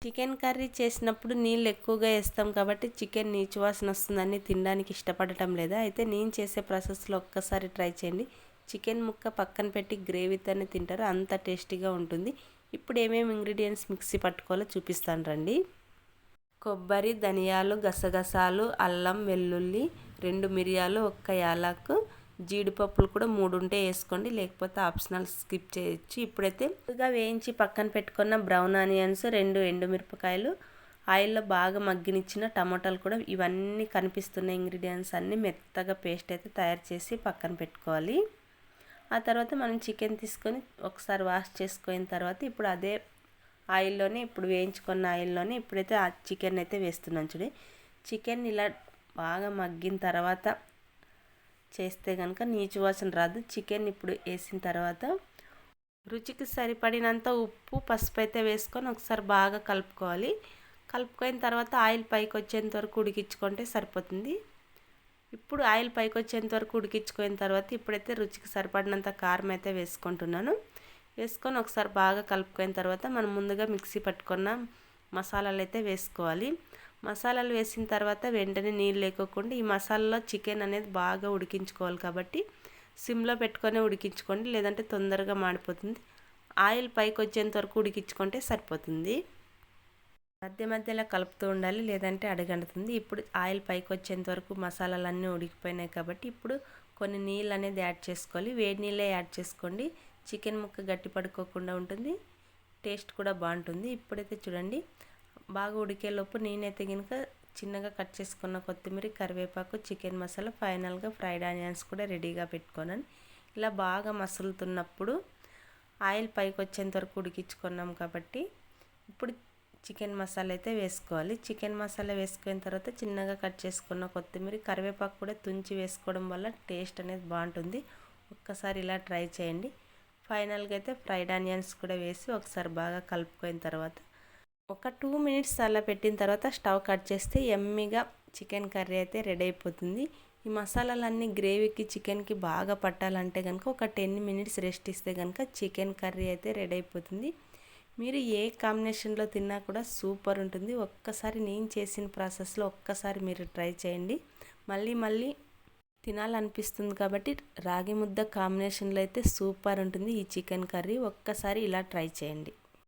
Chicken curry చేసినప్పుడు నీళ్ళు ఎక్కువగా వేస్తాం కాబట్టి చికెన్ నీచు వాసన వస్తుందని తినడానికి ఇష్టపడటం లేదా? అయితే నేను చేసే ప్రాసెస్లో ఒక్కసారి ట్రై చేయండి. చికెన్ ముక్క పక్కన పెట్టి గ్రేవీతోనే తింటారు, అంత టేస్టీగా ఉంటుంది. ఇప్పుడు ఏమేమి ఇంగ్రీడియంట్స్ మిక్సీ పట్టుకోవాలో చూపిస్తాను రండి. కొబ్బరి, ధనియాలు, గసగసాలు, అల్లం, వెల్లుల్లి, 2 మిరియాలు, 1 యాలకు, జీడిపప్పులు కూడా 3 ఉంటే వేసుకోండి, లేకపోతే ఆప్షనల్ స్కిప్ చేయొచ్చు. ఇప్పుడైతే ముందుగా వేయించి పక్కన పెట్టుకున్న బ్రౌన్ ఆనియన్స్, 2 ఎండుమిరపకాయలు, ఆయిల్లో బాగా మగ్గనిచ్చిన టమాటాలు కూడా, ఇవన్నీ కనిపిస్తున్న ఇంగ్రీడియంట్స్ అన్నీ మెత్తగా పేస్ట్ అయితే తయారు చేసి పక్కన పెట్టుకోవాలి. ఆ తర్వాత మనం చికెన్ తీసుకొని ఒకసారి వాష్ చేసుకున్న తర్వాత ఇప్పుడు అదే ఆయిల్లోనే, ఇప్పుడు వేయించుకున్న ఆయిల్లోనే ఇప్పుడైతే ఆ చికెన్ అయితే వేస్తున్నాను. చూడండి, చికెన్ ఇలా బాగా మగ్గిన తర్వాత చేస్తే కనుక నీచు వాసన రాదు. చికెన్ ఇప్పుడు వేసిన తర్వాత రుచికి సరిపడినంత ఉప్పు, పసుపు అయితే వేసుకొని ఒకసారి బాగా కలుపుకోవాలి. కలుపుకున్న తర్వాత ఆయిల్ పైకి వచ్చేంత వరకు ఉడికించుకుంటే సరిపోతుంది. ఇప్పుడు ఆయిల్ పైకి వచ్చేంత వరకు ఉడికించుకున్న తర్వాత ఇప్పుడైతే రుచికి సరిపడినంత కారం అయితే వేసుకుంటున్నాను. వేసుకొని ఒకసారి బాగా కలుపుకున్న తర్వాత మనం ముందుగా మిక్సీ పట్టుకున్న మసాలాలు అయితే వేసుకోవాలి. మసాలాలు వేసిన తర్వాత వెంటనే నీళ్ళు లేకోకుండా ఈ మసాలాలో చికెన్ అనేది బాగా ఉడికించుకోవాలి కాబట్టి సిమ్లో పెట్టుకొని ఉడికించుకోండి, లేదంటే తొందరగా మాడిపోతుంది. ఆయిల్ పైకి వచ్చేంత వరకు ఉడికించుకుంటే సరిపోతుంది. మధ్య మధ్యలో కలుపుతూ ఉండాలి, లేదంటే అడుగంటుతుంది. ఇప్పుడు ఆయిల్ పైకి వచ్చేంత వరకు మసాలాలన్నీ ఉడికిపోయినాయి కాబట్టి ఇప్పుడు కొన్ని నీళ్ళు అనేది యాడ్ చేసుకోవాలి. వేడి నీళ్ళే యాడ్ చేసుకోండి. చికెన్ ముక్క గట్టి పడుకోకుండా ఉంటుంది, టేస్ట్ కూడా బాగుంటుంది. ఇప్పుడైతే చూడండి, బాగా ఉడికేలోపు నేనైతే కనుక చిన్నగా కట్ చేసుకున్న కొత్తిమీర, కరివేపాకు, చికెన్ మసాలా, ఫైనల్గా ఫ్రైడ్ ఆనియన్స్ కూడా రెడీగా పెట్టుకున్నాను. ఇలా బాగా మసులుతున్నప్పుడు ఆయిల్ పైకి వచ్చేంత వరకు ఉడికించుకున్నాం కాబట్టి ఇప్పుడు చికెన్ మసాలా అయితే వేసుకోవాలి. చికెన్ మసాలా వేసుకున్న తర్వాత చిన్నగా కట్ చేసుకున్న కొత్తిమీర, కరివేపాకు కూడా తుంచి వేసుకోవడం వల్ల టేస్ట్ అనేది బాగుంటుంది. ఒక్కసారి ఇలా ట్రై చేయండి. ఫైనల్గా అయితే ఫ్రైడ్ ఆనియన్స్ కూడా వేసి ఒకసారి బాగా కలుపుకున్న తర్వాత ఒక 2 మినిట్స్ అలా పెట్టిన తర్వాత స్టవ్ కట్ చేస్తే యమ్మీగా చికెన్ కర్రీ అయితే రెడీ అయిపోతుంది. ఈ మసాలాలన్నీ గ్రేవీకి, చికెన్కి బాగా పట్టాలంటే కనుక ఒక 10 మినిట్స్ రెస్ట్ ఇస్తే కనుక చికెన్ కర్రీ అయితే రెడీ అయిపోతుంది. మీరు ఏ కాంబినేషన్లో తిన్నా కూడా సూపర్ ఉంటుంది. ఒక్కసారి నేను చేసిన ప్రాసెస్లో ఒక్కసారి మీరు ట్రై చేయండి, మళ్ళీ మళ్ళీ తినాలనిపిస్తుంది. కాబట్టి రాగి ముద్ద కాంబినేషన్లో అయితే సూపర్ ఉంటుంది ఈ చికెన్ కర్రీ. ఒక్కసారి ఇలా ట్రై చేయండి.